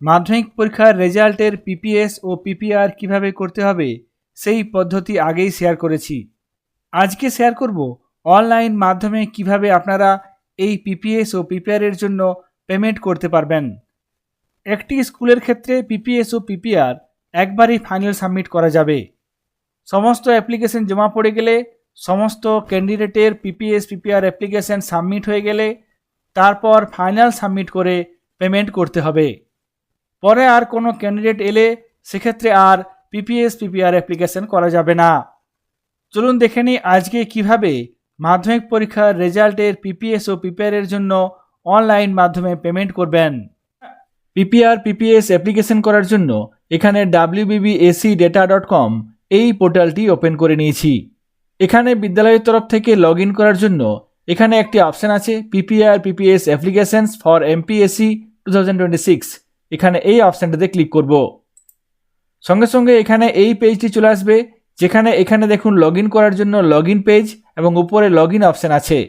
মাধ্যমিক পরীক্ষার রেজাল্টের পিপিএস ও পিপিআর কিভাবে করতে হবে সেই পদ্ধতি আগেই শেয়ার করেছি। আজকে শেয়ার করব অনলাইন মাধ্যমে কিভাবে আপনারা এই পিপিএস ও পিপিআর এর জন্য পেমেন্ট করতে পারবেন। একটি স্কুলের ক্ষেত্রে পিপিএস ও পিপিআর একবারই ফাইনাল সাবমিট করা যাবে। সমস্ত অ্যাপ্লিকেশন জমা পড়ে গেলে, সমস্ত ক্যান্ডিডেটের পিপিএস পিপিআর অ্যাপ্লিকেশন সাবমিট হয়ে গেলে তারপর ফাইনাল সাবমিট করে পেমেন্ট করতে হবে। পরে আর কোনো ক্যান্ডিডেট এলে সেক্ষেত্রে আর পিপিএস পিপিআর অ্যাপ্লিকেশন করা যাবে না। চলুন দেখে নিই আজকে কিভাবে মাধ্যমিক পরীক্ষার রেজাল্টের পিপিএস ও পিপিআর এর জন্য অনলাইন মাধ্যমে পেমেন্ট করবেন। পিপিআর পিপিএস অ্যাপ্লিকেশন করার জন্য এখানে wbbacdata.com এই পোর্টালটি ওপেন করে নিয়েছি। এখানে বিদ্যালয়ের তরফ থেকে লগ ইন করার জন্য এখানে একটি অপশান আছে পিপিআর পিপিএস অ্যাপ্লিকেশনস ফর এমপিএসসি 2026। এখানে এই অপশানটাতে ক্লিক করব। সঙ্গে সঙ্গে এখানে এই পেজটি চলে আসবে, যেখানে এখানে দেখুন লগ ইন করার জন্য লগ ইন পেজ এবং উপরে লগ ইন অপশান আছে।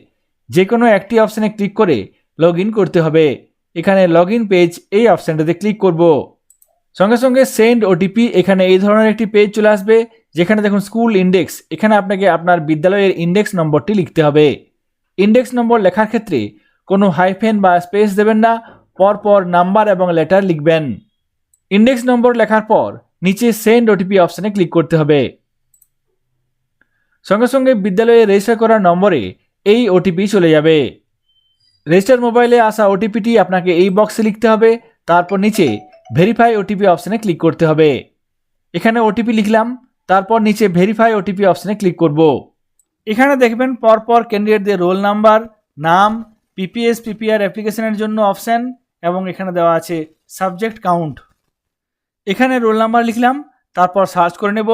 যে কোনো একটি অপশানে ক্লিক করে লগ ইন করতে হবে। এখানে লগ ইন পেজ এই অপশানটাতে ক্লিক করব। সঙ্গে সঙ্গে সেন্ড ওটিপি, এখানে এই ধরনের একটি পেজ চলে আসবে, যেখানে দেখুন স্কুল ইন্ডেক্স। এখানে আপনাকে আপনার বিদ্যালয়ের ইন্ডেক্স নম্বরটি লিখতে হবে। ইন্ডেক্স নম্বর লেখার ক্ষেত্রে কোনো হাইফেন বা স্পেস দেবেন না, পরপর নাম্বার এবং লেটার লিখবেন। ইন্ডেক্স নম্বর লেখার পর নিচে সেন্ড ওটিপি অপশানে ক্লিক করতে হবে। সঙ্গে সঙ্গে বিদ্যালয়ে রেজিস্টার করা নম্বরে এই ওটিপি চলে যাবে। রেজিস্টার মোবাইলে আসা ওটিপিটি আপনাকে এই বক্সে লিখতে হবে, তারপর নিচে ভেরিফাই ওটিপি অপশানে ক্লিক করতে হবে। এখানে ওটিপি লিখলাম, তারপর নিচে ভেরিফাই ওটিপি অপশানে ক্লিক করব। এখানে দেখবেন পরপর ক্যান্ডিডেটদের রোল নাম্বার, নাম, পিপিএস পিপিআর অ্যাপ্লিকেশনের জন্য অপশান এবং এখানে দেওয়া আছে সাবজেক্ট কাউন্ট। এখানে রোল নাম্বার লিখলাম, তারপর সার্চ করে নেব।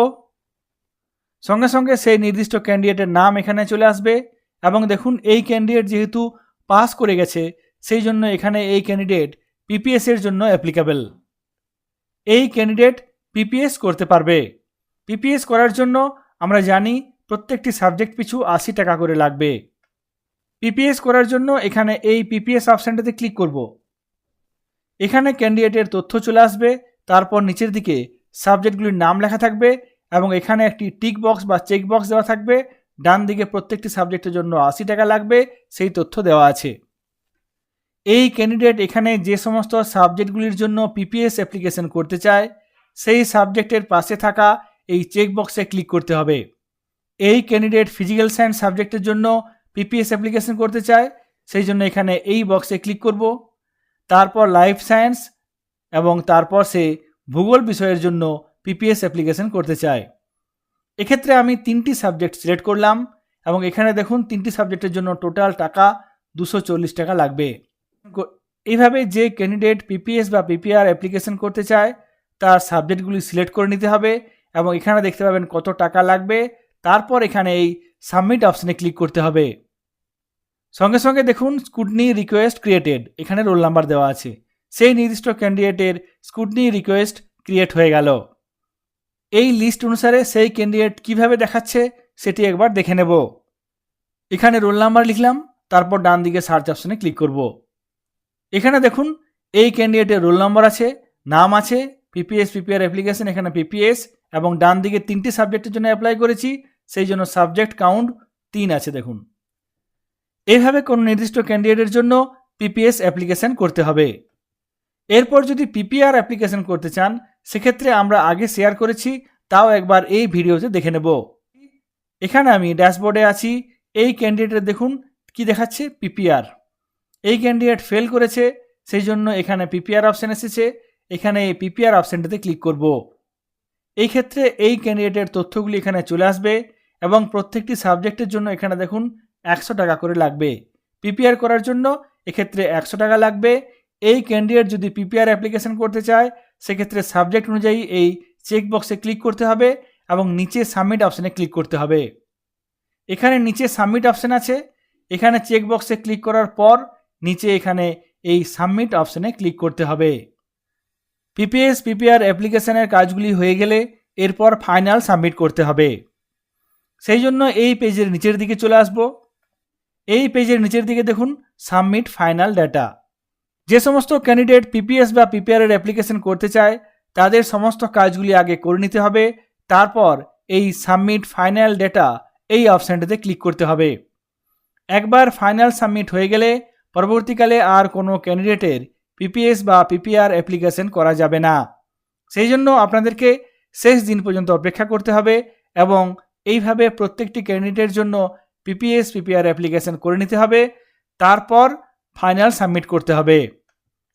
সঙ্গে সঙ্গে সেই নির্দিষ্ট ক্যান্ডিডেটের নাম এখানে চলে আসবে এবং দেখুন এই ক্যান্ডিডেট যেহেতু পাস করে গেছে সেই জন্য এখানে এই ক্যান্ডিডেট পিপিএস এর জন্য অ্যাপ্লিকেবল। এই ক্যান্ডিডেট পিপিএস করতে পারবে। পিপিএস করার জন্য আমরা জানি প্রত্যেকটি সাবজেক্ট পিছু 80 টাকা করে লাগবে। পিপিএস করার জন্য এখানে এই পিপিএস অপশানটাতে ক্লিক করব। এখানে ক্যান্ডিডেটের তথ্য চলে আসবে, তারপর নিচের দিকে সাবজেক্টগুলির নাম লেখা থাকবে এবং এখানে একটি টিক বক্স বা চেক বক্স দেওয়া থাকবে। ডান দিকে প্রত্যেকটি সাবজেক্টের জন্য 80 টাকা লাগবে সেই তথ্য দেওয়া আছে। এই ক্যান্ডিডেট এখানে যে সমস্ত সাবজেক্টগুলির জন্য পিপিএস অ্যাপ্লিকেশন করতে চায় সেই সাবজেক্টের পাশে থাকা এই চেক বক্সে ক্লিক করতে হবে। এই ক্যান্ডিডেট ফিজিক্যাল সায়েন্স সাবজেক্টের জন্য পিপিএস অ্যাপ্লিকেশন করতে চায়, সেই জন্য এখানে এই বক্সে ক্লিক করব। তারপর লাইফ সায়েন্স এবং তারপর সে ভূগোল বিষয়ের জন্য পিপিএস অ্যাপ্লিকেশন করতে চায়। এক্ষেত্রে আমি 3টি সাবজেক্ট সিলেক্ট করলাম এবং এখানে দেখুন 3টি সাবজেক্টের জন্য টোটাল টাকা 240 টাকা লাগবে। এইভাবে যে ক্যান্ডিডেট পিপিএস বা পিপিআর অ্যাপ্লিকেশন করতে চায় তার সাবজেক্টগুলি সিলেক্ট করে নিতে হবে এবং এখানে দেখতে পাবেন কত টাকা লাগবে। তারপর এখানে এই সাবমিট অপশানে ক্লিক করতে হবে। সঙ্গে সঙ্গে দেখুন স্কুটনি রিকোয়েস্ট ক্রিয়েটেড, এখানে রোল নাম্বার দেওয়া আছে। সেই নির্দিষ্ট ক্যান্ডিডেটের স্কুটনি রিকোয়েস্ট ক্রিয়েট হয়ে গেল। এই লিস্ট অনুসারে সেই ক্যান্ডিডেট কিভাবে দেখাচ্ছে সেটি একবার দেখে নেব। এখানে রোল নাম্বার লিখলাম, তারপর ডান দিকে সার্চ অপশানে ক্লিক করব। এখানে দেখুন এই ক্যান্ডিডেটের রোল নাম্বার আছে, নাম আছে, পিপিএস পিপিআর অ্যাপ্লিকেশন এখানে পিপিএস এবং ডান দিকে 3টি সাবজেক্টের জন্য অ্যাপ্লাই করেছি, সেই জন্য সাবজেক্ট কাউন্ট 3 আছে দেখুন। এইভাবে কোনো নির্দিষ্ট ক্যান্ডিডেটের জন্য পিপিএস অ্যাপ্লিকেশন করতে হবে। এরপর যদি পিপিআর অ্যাপ্লিকেশন করতে চান সেক্ষেত্রে আমরা আগে শেয়ার করেছি, তাও একবার এই ভিডিওতে দেখে নেব। এখানে আমি ড্যাশবোর্ডে আছি। এই ক্যান্ডিডেটের দেখুন কি দেখাচ্ছে পিপিআর। এই ক্যান্ডিডেট ফেল করেছে, সেই জন্য এখানে পিপিআর অপশান এসেছে। এখানে এই পিপিআর অপশানটাতে ক্লিক করব। এই ক্ষেত্রে এই ক্যান্ডিডেটের তথ্যগুলি এখানে চলে আসবে এবং প্রত্যেকটি সাবজেক্টের জন্য এখানে দেখুন 100 টাকা করে লাগবে। পিপিআর করার জন্য এক্ষেত্রে 100 টাকা লাগবে। এই ক্যান্ডিডেট যদি পিপিআর অ্যাপ্লিকেশন করতে চায় সেক্ষেত্রে সাবজেক্ট অনুযায়ী এই চেক বক্সে ক্লিক করতে হবে এবং নিচে সাবমিট অপশানে ক্লিক করতে হবে। এখানে নিচে সাবমিট অপশান আছে, এখানে চেক বক্সে ক্লিক করার পর নিচে এখানে এই সাবমিট অপশানে ক্লিক করতে হবে। পিপিএস পিপিআর অ্যাপ্লিকেশনের কাজগুলি হয়ে গেলে এরপর ফাইনাল সাবমিট করতে হবে। সেই জন্য এই পেজের নিচের দিকে চলে আসব। এই পেজের নিচের দিকে দেখুন সাবমিট ফাইনাল ডাটা। যে সমস্ত ক্যান্ডিডেট পিপিএস বা পিপিআর এর অ্যাপ্লিকেশন করতে চায় তাদের সমস্ত কাজগুলি আগে করে নিতে হবে, তারপর এই সাবমিট ফাইনাল ডেটা এই অপশানটিতে ক্লিক করতে হবে। একবার ফাইনাল সাবমিট হয়ে গেলে পরবর্তীকালে আর কোনো ক্যান্ডিডেটের পিপিএস বা পিপিআর অ্যাপ্লিকেশন করা যাবে না। সেই জন্য আপনাদেরকে শেষ দিন পর্যন্ত অপেক্ষা করতে হবে এবং এইভাবে প্রত্যেকটি ক্যান্ডিডেটের জন্য পিপিএস পিপিআর অ্যাপ্লিকেশন করে নিতে হবে, তারপর ফাইনাল সাবমিট করতে হবে।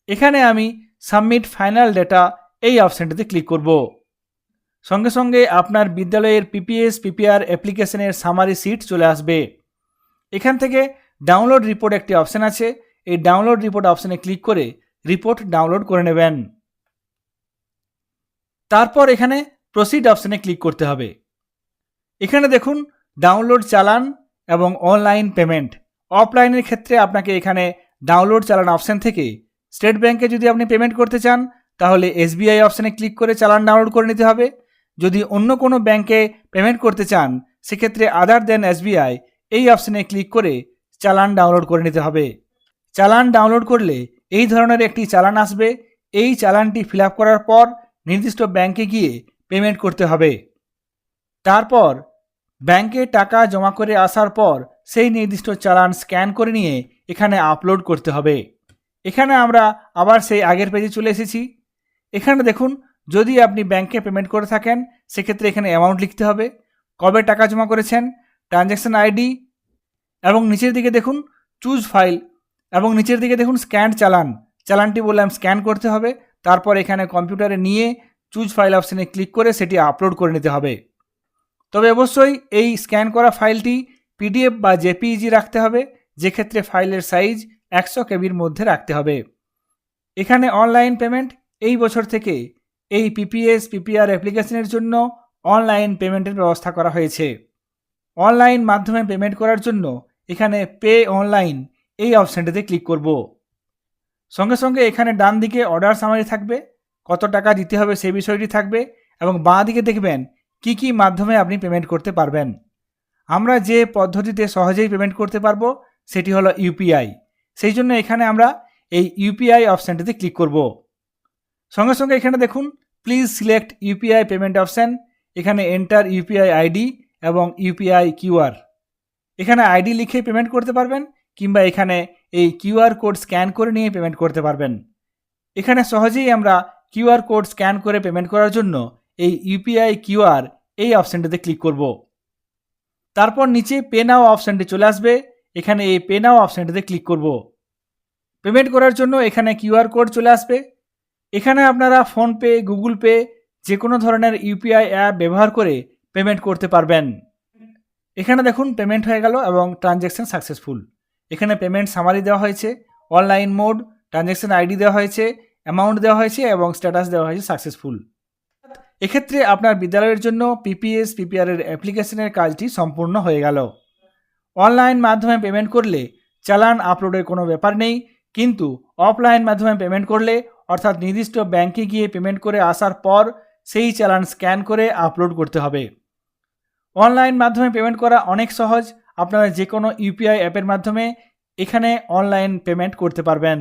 এখানে আমি সাবমিট ফাইনাল ডেটা এই অপশানটিতে ক্লিক করব। সঙ্গে সঙ্গে আপনার বিদ্যালয়ের পিপিএস পিপিআর অ্যাপ্লিকেশনের সামারি সিট চলে আসবে। এখান থেকে ডাউনলোড রিপোর্ট একটি অপশান আছে, এই ডাউনলোড রিপোর্ট অপশানে ক্লিক করে রিপোর্ট ডাউনলোড করে নেবেন। তারপর এখানে প্রসিড অপশানে ক্লিক করতে হবে। এখানে দেখুন ডাউনলোড চালান এবং অনলাইন পেমেন্ট। অফলাইনের ক্ষেত্রে আপনাকে এখানে ডাউনলোড চালান অপশান থেকে স্টেট ব্যাংকে যদি আপনি পেমেন্ট করতে চান তাহলে এসবিআই অপশানে ক্লিক করে চালান ডাউনলোড করে নিতে হবে। যদি অন্য কোনো ব্যাংকে পেমেন্ট করতে চান সেক্ষেত্রে আদার দেন এসবিআই এই অপশানে ক্লিক করে চালান ডাউনলোড করে নিতে হবে। চালান ডাউনলোড করলে এই ধরনের একটি চালান আসবে। এই চালানটি ফিল আপ করার পর নির্দিষ্ট ব্যাংকে গিয়ে পেমেন্ট করতে হবে। তারপর ব্যাংকে টাকা জমা করে আসার পর সেই নির্দিষ্ট চালান স্ক্যান করে নিয়ে এখানে আপলোড করতে হবে। এখানে আমরা আবার সেই আগের পেজে চলে এসেছি। এখানে দেখুন যদি আপনি ব্যাংকে পেমেন্ট করে থাকেন সেক্ষেত্রে এখানে অ্যামাউন্ট লিখতে হবে, কবে টাকা জমা করেছেন, ট্রানজ্যাকশন আইডি এবং নিচের দিকে দেখুন চুজ ফাইল এবং নিচের দিকে দেখুন স্ক্যান চালান। চালানটি বললাম স্ক্যান করতে হবে, তারপর এখানে কম্পিউটারে নিয়ে চুজ ফাইল অপশানে ক্লিক করে সেটি আপলোড করে নিতে হবে। তবে অবশ্যই এই স্ক্যান করা ফাইলটি পিডিএফ বা জেপিইজি রাখতে হবে, যেক্ষেত্রে ফাইলের সাইজ 100 কেবির মধ্যে রাখতে হবে। এখানে অনলাইন পেমেন্ট এই বছর থেকে এই পিপিএস পিপিআর অ্যাপ্লিকেশনের জন্য অনলাইন পেমেন্টের ব্যবস্থা করা হয়েছে। অনলাইন মাধ্যমে পেমেন্ট করার জন্য এখানে পে অনলাইন এই অপশানটিতে ক্লিক করব। সঙ্গে সঙ্গে এখানে ডান দিকে অর্ডার সামারি থাকবে, কত টাকা দিতে হবে সেই বিষয়টি থাকবে এবং বাঁ দিকে দেখবেন কি কি মাধ্যমে আপনি পেমেন্ট করতে পারবেন। আমরা যে পদ্ধতিতে সহজেই পেমেন্ট করতে পারবো সেটি হলো ইউপিআই। সেই জন্য এখানে আমরা এই ইউপিআই অপশানটিতে ক্লিক করব। সঙ্গে সঙ্গে এখানে দেখুন please select UPI payment option. এখানে এন্টার ইউপিআই আইডি এবং ইউপিআই কিউআর। এখানে আইডি লিখে পেমেন্ট করতে পারবেন কিংবা এখানে এই কিউআর কোড স্ক্যান করে নিয়ে পেমেন্ট করতে পারবেন। এখানে সহজেই আমরা কিউআর কোড স্ক্যান করে পেমেন্ট করার জন্য এই ইউপিআই কিউআর এই অপশানটিতে ক্লিক করব। তারপর নিচে পে নাও অপশানটি চলে আসবে, এখানে এই পে নাও অপশানটিতে ক্লিক করব। পেমেন্ট করার জন্য এখানে কিউআর কোড চলে আসবে। এখানে আপনারা ফোনপে, গুগল পে যে কোনো ধরনের ইউপিআই অ্যাপ ব্যবহার করে পেমেন্ট করতে পারবেন। এখানে দেখুন পেমেন্ট হয়ে গেল এবং ট্রানজ্যাকশন সাকসেসফুল। এখানে পেমেন্ট সামারি দেওয়া হয়েছে, অনলাইন মোড, ট্রানজ্যাকশন আইডি দেওয়া হয়েছে, অ্যামাউন্ট দেওয়া হয়েছে এবং স্ট্যাটাস দেওয়া হয়েছে সাকসেসফুল। এক্ষেত্রে আপনার বিদ্যালয়ের জন্য পিপিএস পিপিআর এর অ্যাপ্লিকেশনের কাজটি সম্পূর্ণ হয়ে গেল। অনলাইন মাধ্যমে পেমেন্ট করলে চালান আপলোডের কোনো ব্যাপার নেই, কিন্তু অফলাইন মাধ্যমে পেমেন্ট করলে অর্থাৎ নির্দিষ্ট ব্যাংকে গিয়ে পেমেন্ট করে আসার পর সেই চালান স্ক্যান করে আপলোড করতে হবে। অনলাইন মাধ্যমে পেমেন্ট করা অনেক সহজ। আপনারা যে কোনো ইউপিআই অ্যাপের মাধ্যমে এখানে অনলাইন পেমেন্ট করতে পারবেন।